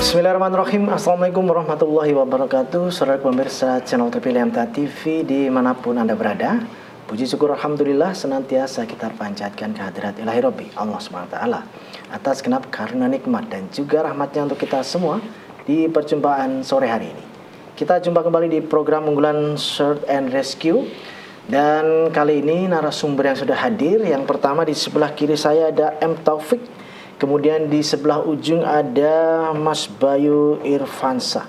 Bismillahirrahmanirrahim. Assalamualaikum warahmatullahi wabarakatuh. Saudara pemirsa channel terpilih MTA TV dimanapun Anda berada, puji syukur Alhamdulillah senantiasa kita panjatkan kehadirat Ilahi Rabbi Allah SWT atas genap karunia nikmat dan juga rahmatnya untuk kita semua di perjumpaan sore hari ini. Kita jumpa kembali di program unggulan Search and Rescue. Dan kali ini narasumber yang sudah hadir, yang pertama di sebelah kiri saya ada M. Taufik. Kemudian di sebelah ujung ada Mas Bayu Irfansyah.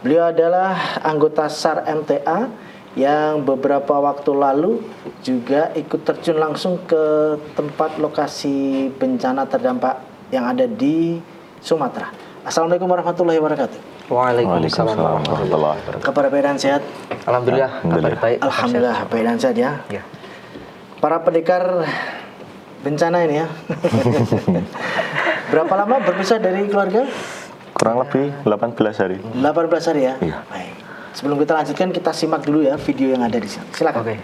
Beliau adalah anggota SAR MTA yang beberapa waktu lalu juga ikut terjun langsung ke tempat lokasi bencana terdampak yang ada di Sumatera. Assalamualaikum warahmatullahi wabarakatuh. Waalaikumsalam warahmatullahi wabarakatuh. Kabar baik dan sehat? Alhamdulillah, kabar baik. Alhamdulillah baik dan sehat ya. Ya. Para pendekar bencana ini ya. Berapa lama berpisah dari keluarga? Kurang lebih 18 hari. 18 hari ya? Iya. Baik. Sebelum kita lanjutkan, kita simak dulu ya video yang ada di sini. Silakan. Oke.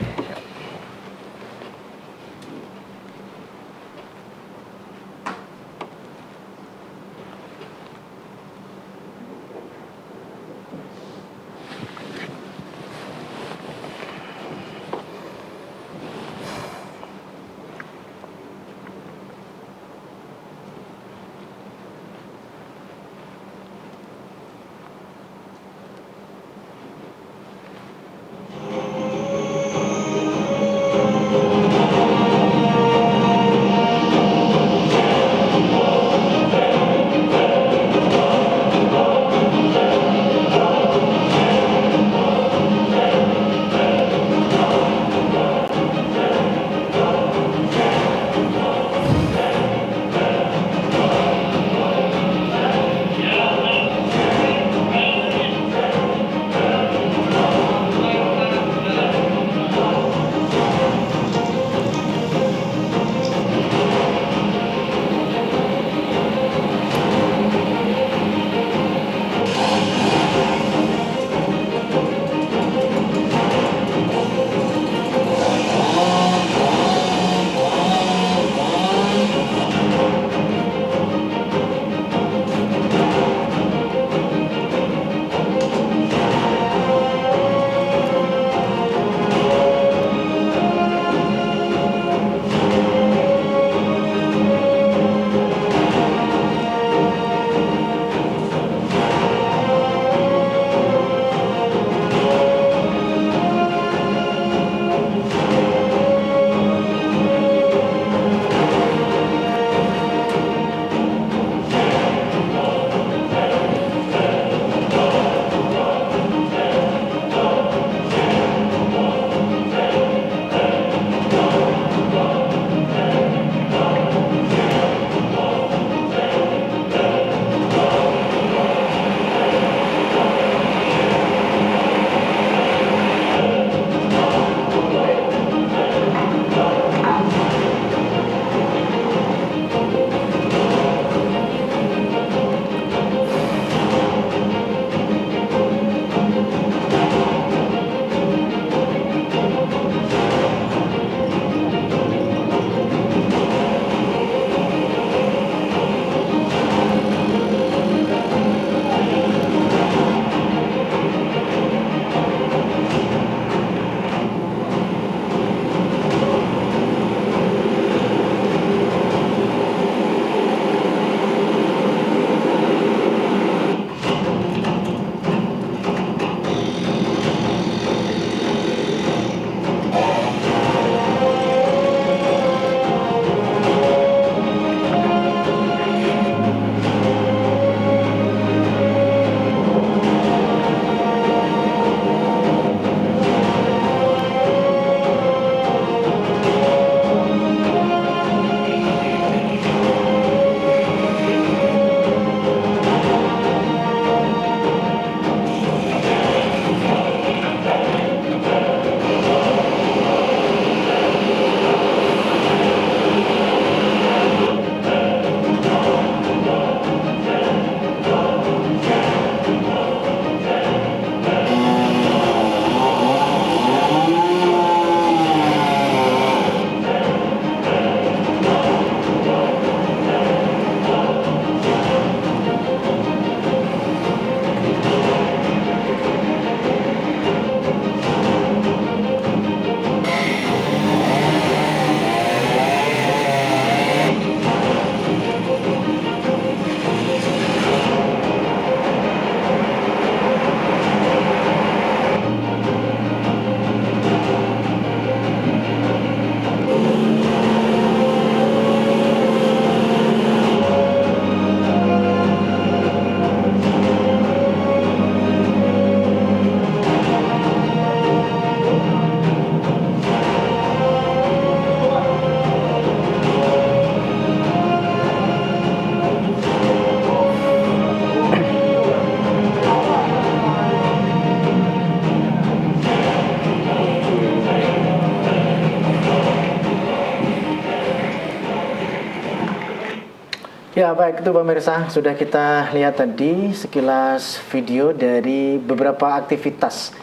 Ya baik, itu pemirsa, sudah kita lihat tadi sekilas video dari beberapa aktivitas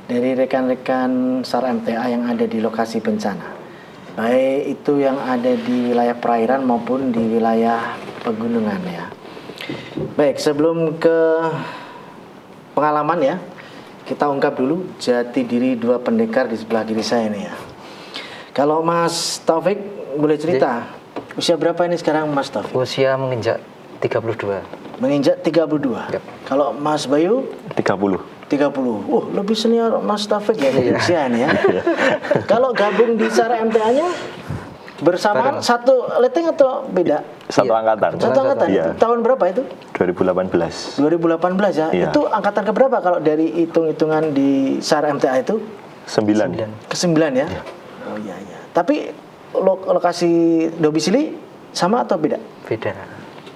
dari rekan-rekan SAR MTA yang ada di lokasi bencana, baik itu yang ada di wilayah perairan maupun di wilayah pegunungan ya. Baik, sebelum ke pengalaman ya, kita ungkap dulu jati diri dua pendekar di sebelah kiri saya ini ya. Kalau Mas Taufik boleh cerita, usia berapa ini sekarang Mas Taufik? Usia menginjak 32. Menginjak 32. Yep. Kalau Mas Bayu 30. 30. Lebih senior Mas Taufik ya dari usia ini ya. Kalau gabung di SAR MTA-nya bersamaan satu leteng atau beda? Satu angkatan. Satu angkatan. Iya. Tahun berapa itu? 2018. 2018 ya. Iya. Itu angkatan keberapa kalau dari hitung-hitungan di SAR MTA itu? 9. Ke-9 ya. Iya. Oh iya iya. Tapi lokasi domisili sama atau beda? Beda.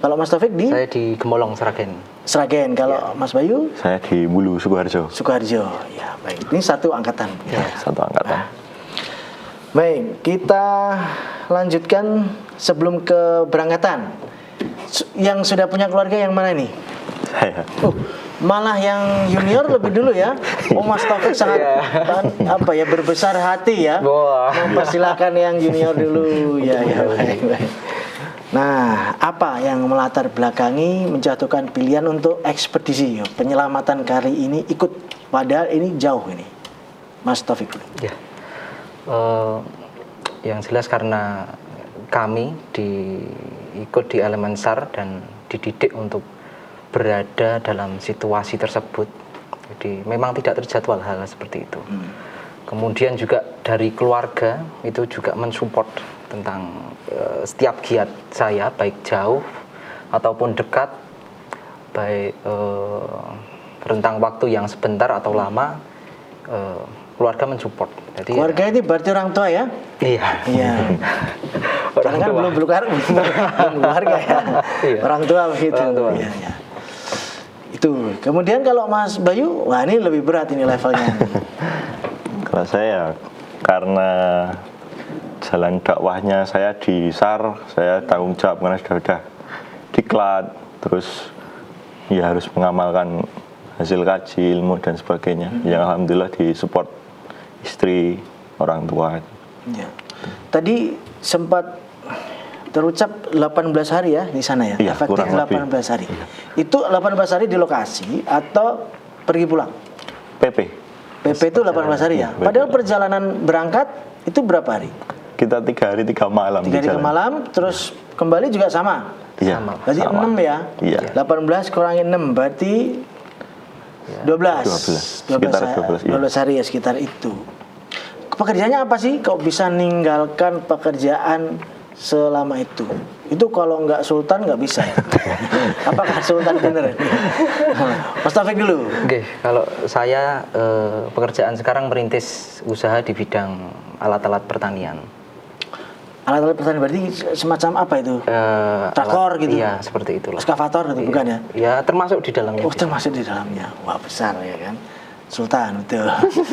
Kalau Mas Taufik di Saya di Gemolong, Sragen. Sragen. Kalau Mas Bayu Saya di Bulu, Sukoharjo. Sukoharjo. Ya, baik. Ini satu angkatan. Ya. Satu angkatan. Baik, kita lanjutkan sebelum keberangkatan. Yang sudah punya keluarga yang mana ini? Saya. Malah yang junior lebih dulu ya. Oh, Mas Taufik sangat berbesar hati ya. Wah. Mempersilahkan yang junior dulu. Ya, baik. Nah, apa yang melatar belakangi menjatuhkan pilihan untuk ekspedisi penyelamatan kali ini ikut, padahal ini jauh ini, Mas Taufik? Ya. Yang jelas karena kami ikut di elemen SAR dan dididik untuk berada dalam situasi tersebut. Jadi memang tidak terjadwal hal seperti itu. Kemudian juga dari keluarga itu juga mensupport tentang setiap giat saya, baik jauh ataupun dekat, baik rentang waktu yang sebentar atau lama, keluarga mensupport. Jadi keluarga ini berarti orang tua ya? Iya. Iya. Karena kan belum keluarga ya. Iya. Orang tua begitu. Orang tua. Iya, iya. Itu. Kemudian kalau Mas Bayu, wah ini lebih berat ini levelnya. Kalau saya karena jalan dakwahnya saya di SAR, saya tanggung jawab karena sudah diklat, terus ya harus mengamalkan hasil kaji, ilmu dan sebagainya. Yang alhamdulillah disupport istri, orang tua. Ya. Tadi sempat terucap 18 hari ya di sana ya? Iya, efektif kurang 18 lebih. hari. Itu 18 hari di lokasi atau pergi pulang? PP. PP itu 18 hari ya? Padahal perjalanan berangkat itu berapa hari? Kita 3 hari 3 malam. 3 hari ke malam, terus kembali juga sama? Iya, Berarti sama. 6 ya? Iya. 18 kurangi 6 berarti 12. 12 hari ya, sekitar itu. Pekerjaannya apa sih? Kok bisa ninggalkan pekerjaan selama itu? Itu kalau nggak sultan nggak bisa. Apakah sultan bener? Mas Taufik dulu. Oke, kalau saya pekerjaan sekarang merintis usaha di bidang alat-alat pertanian. Alat-alat pertanian berarti semacam apa itu? Traktor gitu? Iya, seperti itulah. Ekskavator gitu, bukan ya? Ya, termasuk di dalamnya. Oh, termasuk di dalamnya. Wah, besar ya kan? Sultan, betul.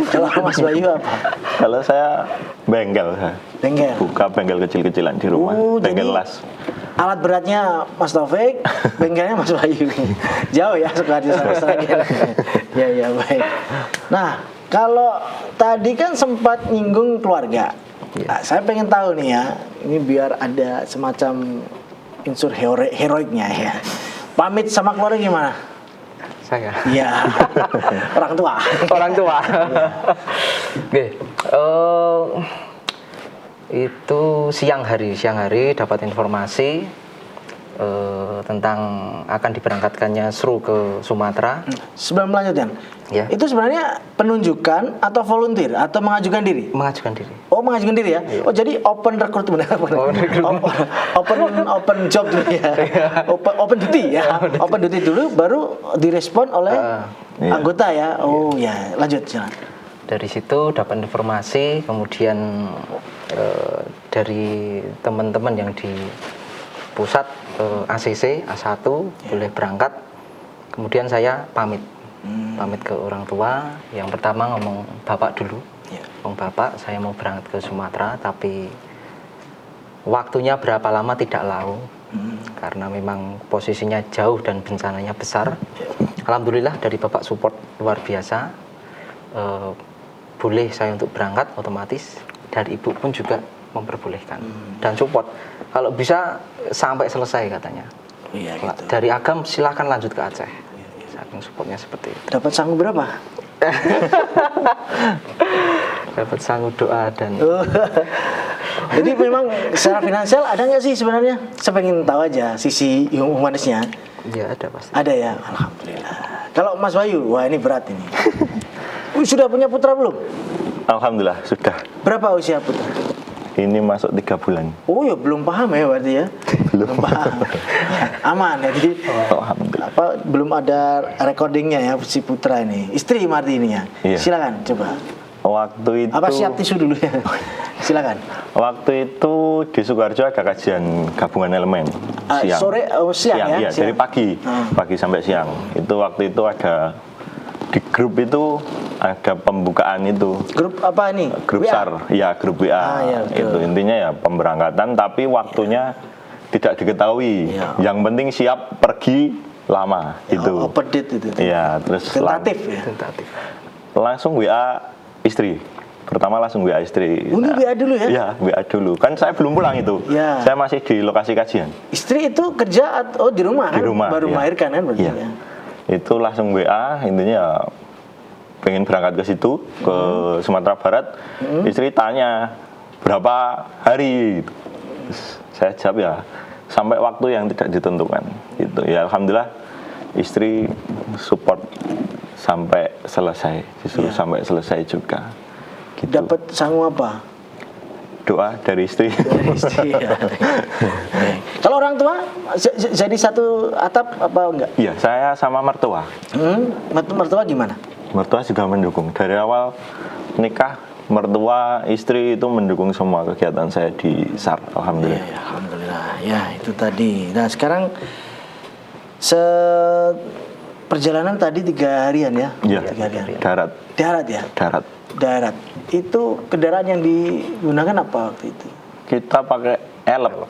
Kalau Mas Bayu apa? Kalau saya bengkel. Bengkel. Buka bengkel kecil-kecilan di rumah. Bengkel las. Alat beratnya Mas Taufik, bengkelnya Mas Bayu. Jauh ya Sukoharjo sama Sragen. Ya, baik. Nah, kalau tadi kan sempat nyinggung keluarga. Nah, saya pengen tahu nih ya, ini biar ada semacam unsur heroiknya ya. Pamit sama keluarga gimana? Saya. Iya. Orang tua. Orang tua. Oke. Itu siang hari dapat informasi tentang akan diberangkatkannya SRU ke Sumatera. Sebelum melanjutkan, Ya. itu sebenarnya penunjukan atau volunteer atau mengajukan diri? Mengajukan diri. Oh, mengajukan diri ya? Iya. Oh, jadi open recruitment. open job dulu ya. Open duty ya. Open duty dulu baru direspon oleh anggota ya. Oh ya, lanjut jalan. Dari situ dapat informasi, kemudian dari teman-teman yang di pusat ACC A1 boleh berangkat. Kemudian saya pamit ke orang tua. Yang pertama ngomong bapak dulu. Ngomong bapak, saya mau berangkat ke Sumatera, tapi waktunya berapa lama tidak Karena memang posisinya jauh dan bencananya besar. Alhamdulillah dari Bapak support luar biasa. Boleh saya untuk berangkat otomatis. Dari Ibu pun juga memperbolehkan dan support. Kalau bisa sampai selesai katanya. Iya gitu. Dari Agam silahkan lanjut ke Aceh. Saking supportnya seperti itu. Dapat sangu berapa? Dapat sangu doa dan Jadi memang secara finansial ada nggak sih sebenarnya? Saya pengen tahu aja sisi humanisnya. ya ada pasti. Ada ya, alhamdulillah. Kalau Mas Bayu, wah ini berat ini. Sudah punya putra belum? Alhamdulillah sudah. Berapa usia putra? Ini masuk 3 bulan. Oh ya belum paham ya berarti ya. Belum paham. Aman ya. Jadi Alhamdulillah. belum ada recordingnya ya si putra ini. Istri Marti ini ya. Iya. Silakan coba. Waktu itu Apa siap tisu dulu ya? Silakan. Waktu itu di Sukoharjo ada kajian gabungan elemen siang. Sore siang ya? Iya, Siang. dari pagi sampai siang. Itu waktu itu ada di grup itu ada pembukaan itu. Grup apa ini? Grup WA? SAR, ya grup WA. Iya, betul. Itu intinya ya pemberangkatan tapi waktunya tidak diketahui. Iya. Yang penting siap pergi lama itu. Open date itu. Iya, terus Tentatif ya. Tentatif. langsung WA istri. Pertama langsung WA istri. Ini WA dulu ya? Iya, WA dulu. Kan saya belum pulang itu. Iya. Saya masih di lokasi kajian. Istri itu kerja atau di rumah kan? Di rumah. Baru iya. melahirkan kan berarti Iya. ya. Itu langsung WA, intinya ya pengen berangkat ke situ, ke Sumatera Barat. Istri tanya, berapa hari? Terus saya jawab ya, sampai waktu yang tidak ditentukan. Gitu. Ya Alhamdulillah, istri support sampai selesai. Disuruh Iya. sampai selesai juga. Gitu. Dapat sangu apa? Doa dari istri. Dari istri ya. Kalau orang tua jadi satu atap apa enggak? Iya, saya sama mertua. Mertua gimana? Mertua juga mendukung. Dari awal nikah, mertua, istri itu mendukung semua kegiatan saya di SAR. Alhamdulillah. Ya, alhamdulillah. Ya, itu tadi. Nah, sekarang perjalanan tadi 3 harian ya? Iya, 3 harian. darat. Darat ya? Darat. Darat. Itu kendaraan yang digunakan apa waktu itu? Kita pakai elep.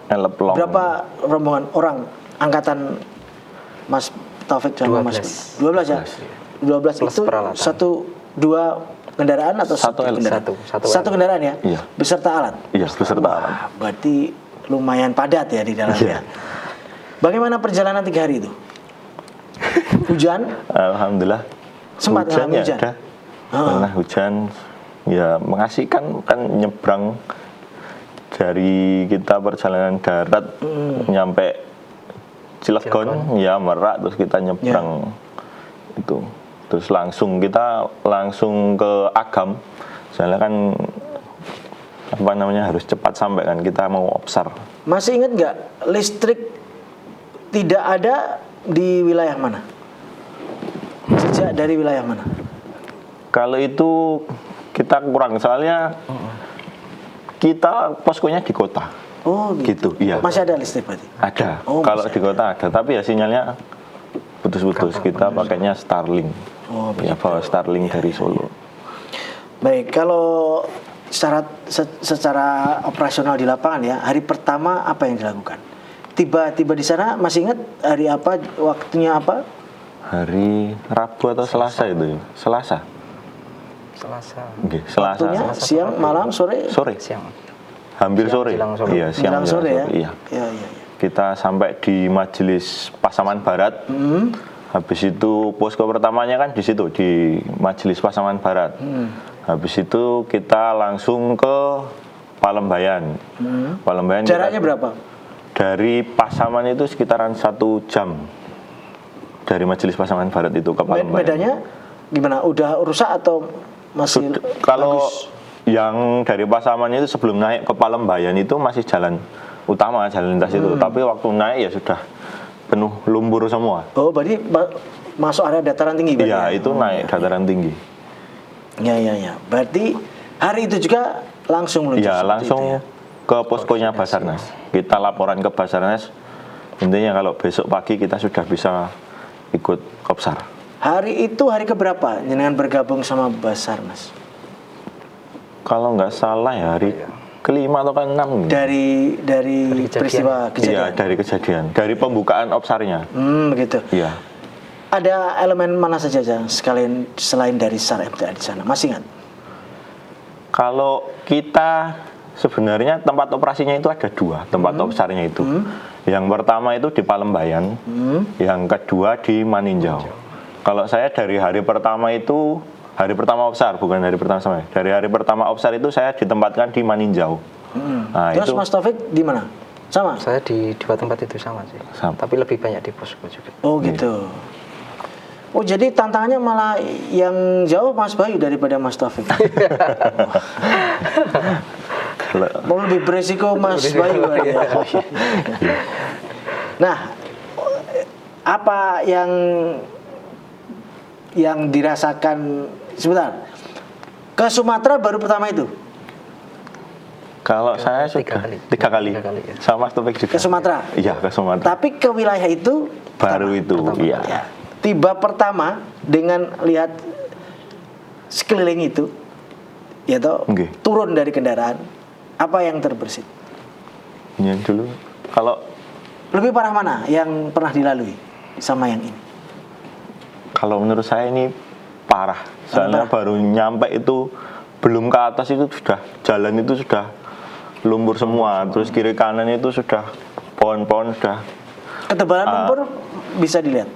Elep long. Berapa rombongan orang angkatan Mas Taufik sama Mas? 12 ya? 12 Plus itu peralatan. 2 kendaraan atau Satu elep. kendaraan? Satu Satu kendaraan ya? Iya. Beserta alat? Iya, beserta alat. Wah, berarti lumayan padat ya di dalamnya. Iya. Bagaimana perjalanan 3 hari itu? Hujan? Alhamdulillah. Sempat hujan ngalamin ya hujan? ada. Pernah hujan. Ya mengasihkan kan nyebrang dari kita perjalanan darat nyampe Cilegon, ya Merak, terus kita nyebrang itu. Terus kita langsung ke Agam. Soalnya kan apa namanya harus cepat sampai kan, kita mau obsar. Masih ingat nggak listrik tidak ada di wilayah mana? Sejak dari wilayah mana? Kalau itu kita kurang, soalnya kita poskonya di kota. Oh gitu. Gitu, iya. Masih ada listrik berarti? Ada. Oh, Kalau masih di kota ada, tapi ya sinyalnya putus-putus. Kita pakainya Starlink. Oh, ya bawa Starlink dari Solo. Baik, kalau secara operasional di lapangan ya, hari pertama apa yang dilakukan? Tiba-tiba di sana masih ingat hari apa, waktunya apa? Hari Rabu atau Selasa itu? Selasa. Oke, Selasa. Waktunya siang, malam, sore? Sore. Siang. Hampir Siang, sore. jelang sore. Iya, siang Menjelang sore ya? Iya. Iya, iya. Kita sampai di Majelis Pasaman Barat. Habis itu posko pertamanya kan di situ di Majelis Pasaman Barat. Habis itu kita langsung ke Palembayan. Palembayan Jaraknya berapa? Dari Pasaman itu sekitaran 1 jam. Dari Majelis Pasaman Barat itu ke Palembayan. Bedanya gimana? Udah rusak atau masih Kalau bagus? yang dari Pasaman itu sebelum naik ke Palembayan itu masih jalan utama, jalan lintas itu. Tapi waktu naik ya sudah penuh lumpur semua. Oh, berarti masuk area dataran tinggi berarti? Iya, ya? itu naik dataran tinggi. Ya, ya, ya. Berarti hari itu juga langsung meluncur Iya, seperti langsung itu ya? ke poskonya Basarnas. Kita laporan ke Basarnas. Intinya kalau besok pagi kita sudah bisa ikut Kopsar. Hari itu hari keberapa jenengan bergabung sama Basarnas? Kalau nggak salah ya hari kelima atau keenam. Dari kejadian. peristiwa Iya, kejadian. dari kejadian, dari pembukaan opsarnya. Begitu. Iya. Ada elemen mana saja sekalian selain dari SAR MTA di sana? Masih ingat? Kalau kita sebenarnya tempat operasinya itu ada dua, tempat opsarnya itu. Yang pertama itu di Palembayan, yang kedua di Maninjau. Kalau saya dari hari pertama itu, hari pertama opsar, bukan hari pertama saya. Dari hari pertama opsar itu saya ditempatkan di Maninjau. Nah, Terus itu Mas Taufik di mana? Sama? Saya di dua tempat itu sama sih. Sama. Tapi lebih banyak di posko juga. Oh gitu. Oh jadi tantangannya malah yang jauh Mas Bayu daripada Mas Taufik. Mau lebih beresiko Mas Bayu. Ya. Nah, apa yang dirasakan sebentar? Ke Sumatera baru pertama itu. kalau saya Tiga sudah kali. tiga kali, Ya. sama Topik juga. Ke Sumatera. Iya, ke Sumatera. Tapi ke wilayah itu Baru itu, iya. ya, tiba pertama dengan lihat sekeliling itu, ya toh, Oke. turun dari kendaraan, apa yang terbersit? Yang dulu, kalau Lebih parah mana yang pernah dilalui sama yang ini? kalau menurut saya ini parah. Soalnya baru nyampe itu, belum ke atas itu sudah jalan itu sudah lumpur semua. Terus kiri kanan itu sudah pohon-pohon sudah. Ketebalan lumpur bisa dilihat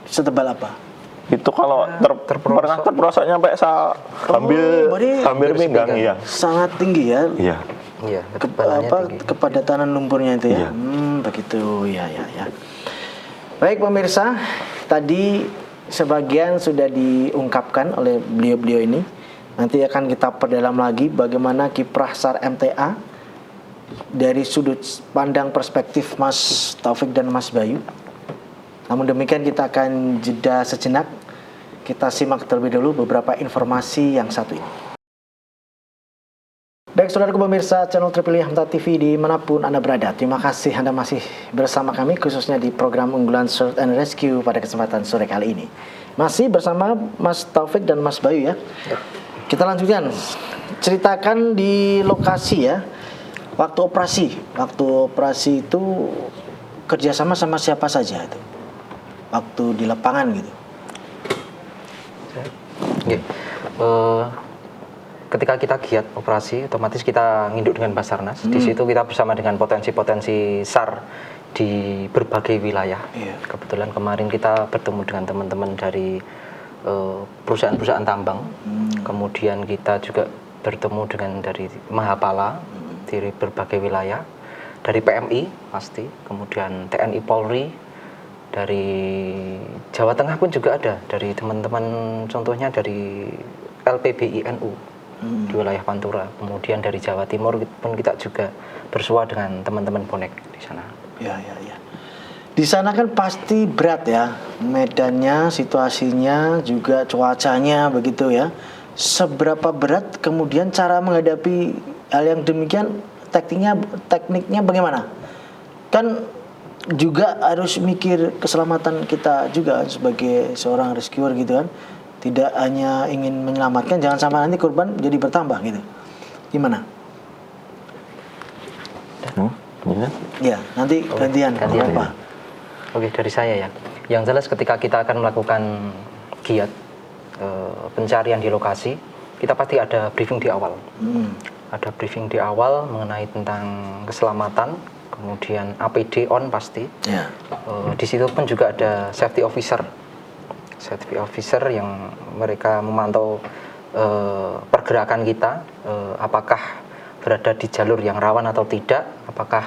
setebal apa? Itu kalau pernah terperosok nyampe berarti hampir pinggang, iya. Sangat tinggi ya. Iya. Iya, ketebalannya tinggi. Kepadatan lumpurnya itu ya. Iya. Begitu ya. Baik pemirsa, tadi sebagian sudah diungkapkan oleh beliau-beliau ini. Nanti akan kita perdalam lagi bagaimana kiprah SAR MTA dari sudut pandang perspektif Mas Taufik dan Mas Bayu. Namun demikian kita akan jeda sejenak. Kita simak terlebih dahulu beberapa informasi yang satu ini. Baik saudaraku pemirsa channel terpilih Hamta TV dimanapun Anda berada. Terima kasih Anda masih bersama kami khususnya di program unggulan Search and Rescue pada kesempatan sore kali ini. Masih bersama Mas Taufik dan Mas Bayu ya. Kita lanjutkan. Ceritakan di lokasi ya. Waktu operasi itu kerjasama sama siapa saja itu? Waktu di lapangan gitu. Oke. Ketika kita giat operasi, otomatis kita nginduk dengan Basarnas. Di situ kita bersama dengan potensi-potensi SAR di berbagai wilayah. Iya. Kebetulan kemarin kita bertemu dengan teman-teman dari perusahaan-perusahaan tambang. Kemudian kita juga bertemu dengan dari Mahapala di berbagai wilayah. Dari PMI pasti, kemudian TNI Polri, dari Jawa Tengah pun juga ada, dari teman-teman contohnya dari LPBI NU di wilayah Pantura. Kemudian dari Jawa Timur pun kita juga bersua dengan teman-teman bonek di sana. Ya. Di sana kan pasti berat ya, medannya, situasinya, juga cuacanya begitu ya. Seberapa berat kemudian cara menghadapi hal yang demikian, tekniknya bagaimana? Kan juga harus mikir keselamatan kita juga sebagai seorang rescuer gitu kan. Tidak hanya ingin menyelamatkan, jangan sampai nanti korban jadi bertambah gitu. Gimana? Ya, nanti gantian. Apa? Oke, dari saya ya. Yang jelas ketika kita akan melakukan giat pencarian di lokasi, kita pasti ada briefing di awal. Ada briefing di awal mengenai tentang keselamatan, kemudian APD on pasti. Ya. Di situ pun juga ada safety officer yang mereka memantau pergerakan kita, apakah berada di jalur yang rawan atau tidak, apakah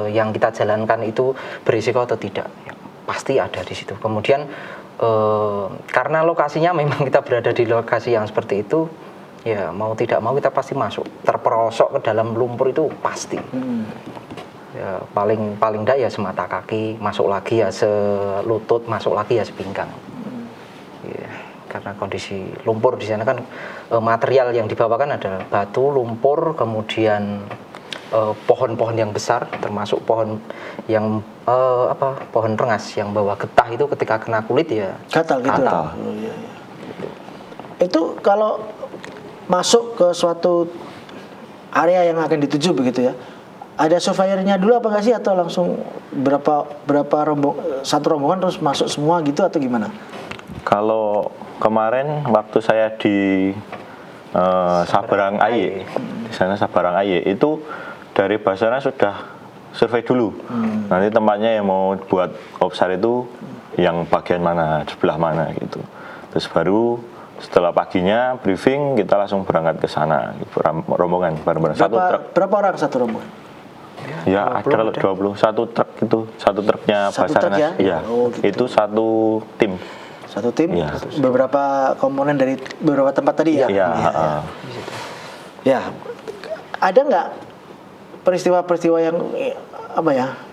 yang kita jalankan itu berisiko atau tidak, ya, pasti ada di situ. Kemudian karena lokasinya memang kita berada di lokasi yang seperti itu, ya mau tidak mau kita pasti masuk, terperosok ke dalam lumpur itu pasti. Ya, paling enggak ya semata kaki, masuk lagi ya selutut, masuk lagi ya sepinggang. Ya, karena kondisi lumpur di sana kan material yang dibawakan adalah batu, lumpur, kemudian pohon-pohon yang besar, termasuk pohon yang pohon rengas yang bawa getah itu ketika kena kulit ya Gatal gitu. gatal. Oh, iya. Itu kalau masuk ke suatu area yang akan dituju begitu ya. Ada surveyornya dulu apa nggak sih, atau langsung satu rombongan terus masuk semua gitu atau gimana? Kalau kemarin waktu saya di Sabarang Aye, di sana Sabarang Aye itu dari Basarnas sudah survei dulu. Nanti tempatnya yang mau buat offsite itu yang bagian mana, sebelah mana gitu. Terus baru setelah paginya briefing kita langsung berangkat ke sana, rombongan bareng-bareng satu truk. Berapa orang satu rombongan? Ya ada 20 satu truk itu, satu truknya Satu truk Basarnas. ya? Iya. Oh, gitu. Itu satu tim. Satu tim, Ya. beberapa komponen dari beberapa tempat tadi ya? Iya. Ya, ada nggak peristiwa-peristiwa yang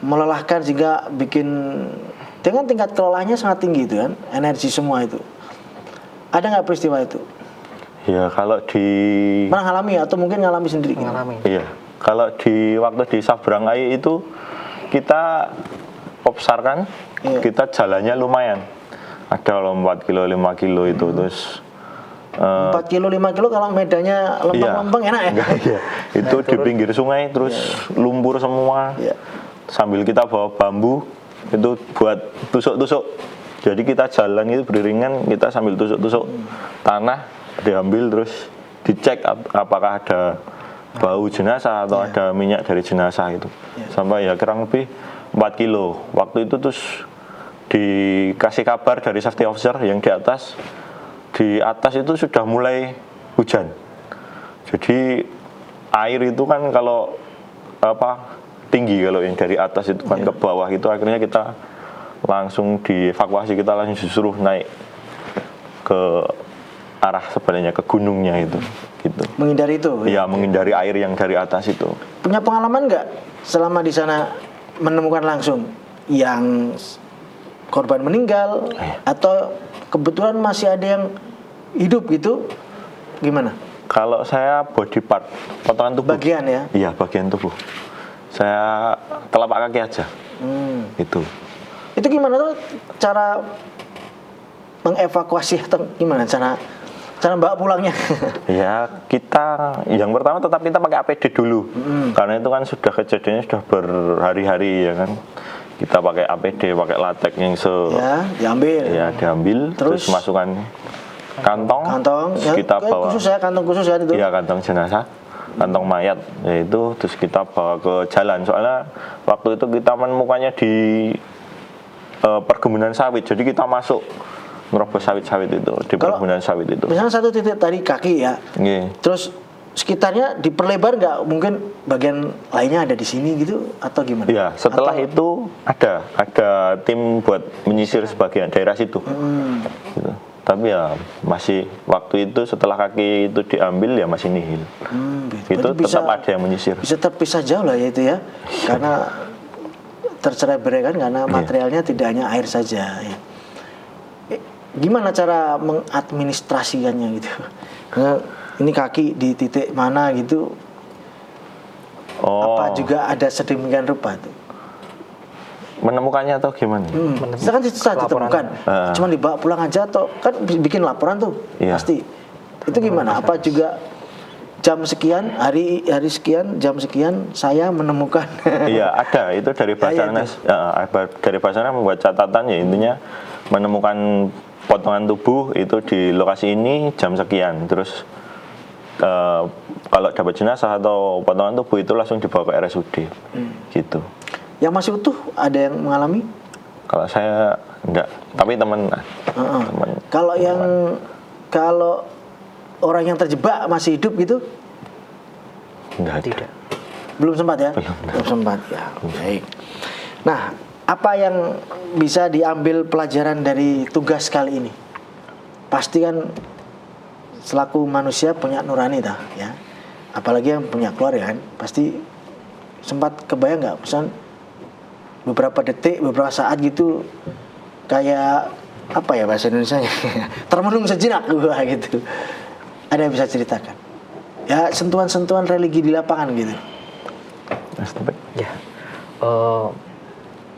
melelahkan sehingga bikin dengan tingkat kelelahnya sangat tinggi itu kan, energi semua itu. Ada nggak peristiwa itu? Ya kalau di Pernah ngalami atau mungkin ngalami sendiri? Gitu? Mengalami. Iya, kalau waktu di Sabrang Aye itu kita obsarkan, Iya. kita jalannya lumayan. Ada kalau 4 kilo, 5 kilo itu terus 4 kilo, 5 kilo kalau medannya lempeng-lempeng enak ya? Enggak, iya. Itu di pinggir sungai terus lumpur semua. Iya. Sambil kita bawa bambu itu buat tusuk-tusuk. Jadi kita jalan itu beriringan, kita sambil tusuk-tusuk tanah, diambil terus dicek apakah ada bau jenazah atau ada minyak dari jenazah itu. Sampai ya kurang lebih 4 kilo. Waktu itu terus dikasih kabar dari safety officer yang di atas itu sudah mulai hujan. Jadi air itu kan kalau tinggi, kalau yang dari atas itu kan ke bawah itu akhirnya kita langsung dievakuasi, kita langsung disuruh naik ke arah sebaliknya ke gunungnya itu gitu. Menghindari itu? Ya, menghindari air yang dari atas itu. Punya pengalaman nggak selama di sana menemukan langsung yang korban meninggal atau kebetulan masih ada yang hidup gitu? Gimana? Kalau saya body part, potongan tubuh. Bagian ya? Iya, bagian tubuh. Saya telapak kaki aja. Itu. Itu gimana tuh cara mengevakuasi atau gimana cara bawa pulangnya? Ya, kita yang pertama tetap kita pakai APD dulu. Karena itu kan sudah kejadiannya sudah berhari-hari ya kan. Kita pakai APD, pakai latex yang diambil terus masukkan kantong ya, kita bawa kantong khusus ya itu. Iya, kantong jenazah, kantong mayat yaitu, terus kita bawa ke jalan. Soalnya waktu itu kita menemukannya di perkebunan sawit, jadi kita masuk merobos sawit-sawit itu di perkebunan sawit itu. Misalnya satu titik tadi kaki ya, terus sekitarnya diperlebar nggak? Mungkin bagian lainnya ada di sini gitu atau gimana? Iya, setelah itu ada tim buat menyisir sebagian daerah situ. Gitu. Tapi ya masih waktu itu setelah kaki itu diambil ya masih nihil. Itu tetap ada yang menyisir. Bisa terpisah jauh lah ya itu ya, karena tercerai-berai kan, karena materialnya tidak hanya air saja. Ya. Gimana cara mengadministrasikannya gitu? Karena ini kaki di titik mana gitu? Apa juga ada sedemikian rupa tuh? Menemukannya atau gimana? Kita kan susah ditemukan. Cuma dibawa pulang aja atau kan bikin laporan tuh pasti. Itu gimana? Apa juga jam sekian, hari sekian, jam sekian saya menemukan? Iya, ada itu dari Basarnas. Dari Basarnas membuat catatan ya, intinya menemukan potongan tubuh itu di lokasi ini jam sekian. Terus kalau dapat jenazah atau potongan tubuh itu langsung dibawa ke RSUD gitu. Yang masih utuh ada yang mengalami? Kalau saya enggak, tapi teman. Kalau orang yang terjebak masih hidup gitu? Enggak, tidak. Belum sempat ya? Belum sempat ya. Baik. Nah, apa yang bisa diambil pelajaran dari tugas kali ini? Pasti kan selaku manusia punya nurani dah ya. Apalagi yang punya keluarga kan, pasti sempat kebayang nggak, misal beberapa detik, beberapa saat gitu, kayak apa ya bahasa Indonesianya, termenung sejenak gua gitu. Ada yang bisa ceritakan? Ya sentuhan-sentuhan religi di lapangan gitu. Ya,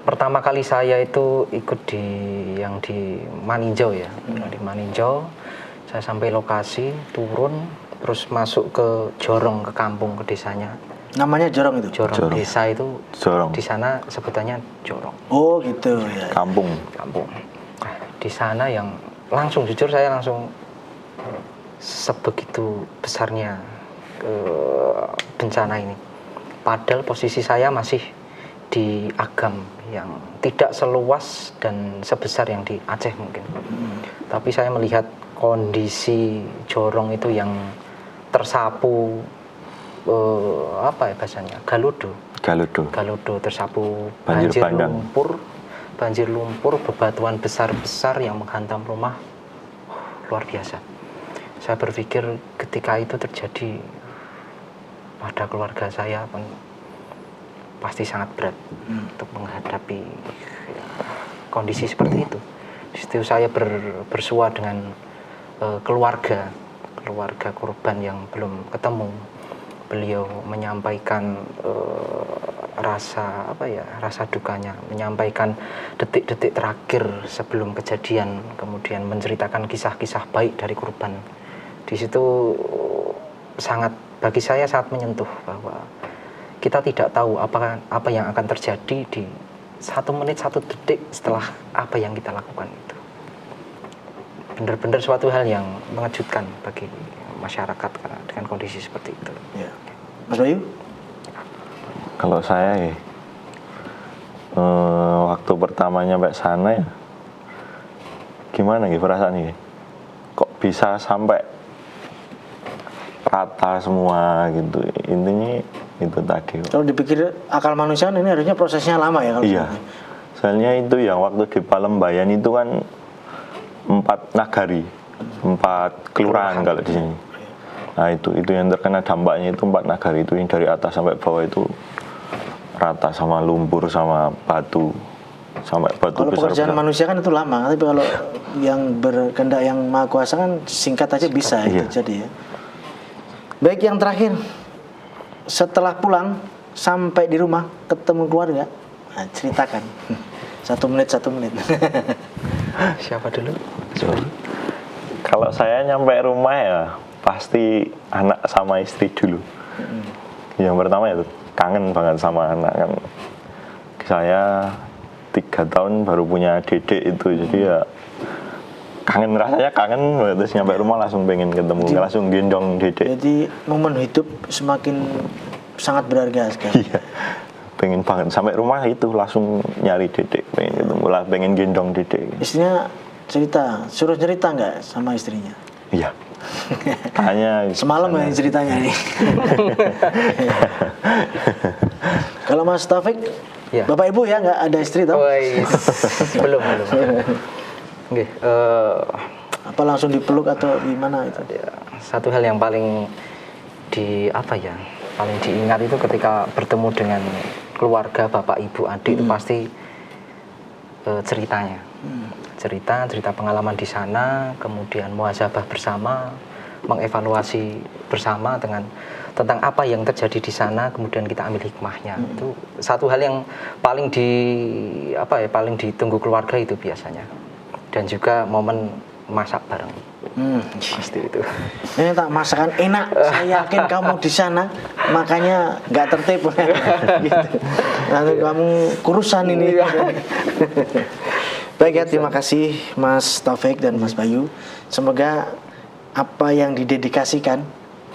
pertama kali saya itu ikut di Maninjau ya, di Maninjau. Saya sampai lokasi, turun, terus masuk ke Jorong, ke kampung, ke desanya. Namanya Jorong itu? Jorong. Desa itu Jorong. di sana sebutannya Jorong. Oh gitu ya. Kampung. Di sana yang langsung jujur saya langsung sebegitu besarnya bencana ini. Padahal posisi saya masih di Agam yang tidak seluas dan sebesar yang di Aceh mungkin. Tapi saya melihat kondisi Jorong itu yang tersapu apa ya bahasanya? Galudo tersapu banjir lumpur, bebatuan besar-besar yang menghantam rumah. Luar biasa. Saya berpikir ketika itu terjadi pada keluarga saya pasti sangat berat untuk menghadapi kondisi seperti itu. Di situ saya bersua dengan keluarga korban yang belum ketemu. Beliau menyampaikan rasa dukanya, menyampaikan detik-detik terakhir sebelum kejadian, kemudian menceritakan kisah-kisah baik dari korban. Di situ bagi saya sangat menyentuh bahwa kita tidak tahu apa yang akan terjadi di 1 menit 1 detik setelah apa yang kita lakukan itu. Benar-benar suatu hal yang mengejutkan bagi masyarakat dengan kondisi seperti itu. Ya. Mas Bayu? Kalau saya waktu pertama nyampe sana ya, gimana gitu perasaannya? Kok bisa sampai rata semua gitu? Intinya itu tadi. Kalau dipikir akal manusia ini harusnya prosesnya lama ya kalau iya. Soalnya itu yang waktu di Palembayan itu kan 4 nagari, 4 kelurahan kalau di sini. Nah itu yang terkena dampaknya itu 4 nagari itu, yang dari atas sampai bawah itu rata sama lumpur sama batu sampai batu. Kalau pekerjaan manusia kan itu lama, tapi kalau yang berkehendak yang maha kuasa kan singkat aja bisa iya. Itu jadi ya. Baik, yang terakhir, setelah pulang sampai di rumah ketemu keluarga, nah, ceritakan 1 menit. Siapa dulu? Kalau saya nyampe rumah ya pasti anak sama istri dulu. Yang pertama itu kangen banget sama anak kan. Saya 3 tahun baru punya dedek itu, jadi ya rasanya kangen. Terus nyampe rumah langsung pengen ketemu, langsung gendong dedek. Jadi momen hidup semakin sangat berharga sekali. Iya, pengen banget sampai rumah itu langsung nyari dedek, pengen ketemu lah, pengen gendong dedek. Istrinya suruh cerita nggak sama istrinya? Iya. Tanya semalam ya ceritanya ini. Kalau Mas Taufik, ya. Bapak Ibu ya nggak ada istri toh? belum. Okay, apa langsung dipeluk atau gimana itu? Satu hal yang paling paling diingat itu ketika bertemu dengan keluarga, bapak, ibu, adik itu pasti ceritanya. Cerita pengalaman di sana, kemudian muhasabah bersama, mengevaluasi bersama tentang apa yang terjadi di sana, kemudian kita ambil hikmahnya. Itu satu hal yang paling ditunggu keluarga itu biasanya. Dan juga momen masak bareng. Pasti itu. Ini tak masakan enak. Saya yakin kamu di sana makanya nggak tertib. Gitu. Nanti kamu kurusan ini. Baik ya, terima kasih Mas Taufik dan Mas Bayu. Semoga apa yang didedikasikan,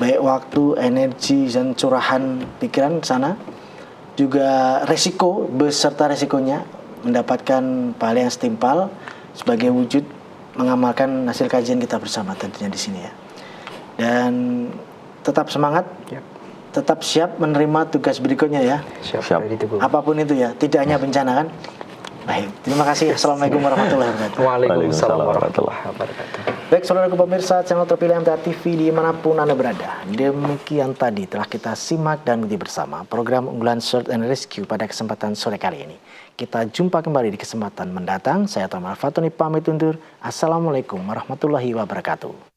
baik waktu, energi, dan curahan pikiran sana, juga resiko beserta resikonya mendapatkan pahala yang setimpal sebagai wujud mengamalkan hasil kajian kita bersama tentunya di sini ya. Dan tetap semangat, tetap siap menerima tugas berikutnya ya. Siap. Apapun itu ya, tidak hanya bencana kan. Baik, terima kasih. Assalamualaikum warahmatullahi wabarakatuh. Waalaikumsalam warahmatullahi wabarakatuh. Baik, saudara pemirsa channel terpilih MTA TV dimanapun Anda berada. Demikian tadi telah kita simak dan ikuti bersama program unggulan Search and Rescue pada kesempatan sore kali ini. Kita jumpa kembali di kesempatan mendatang. Saya Tamar Fatoni pamit undur. Assalamualaikum warahmatullahi wabarakatuh.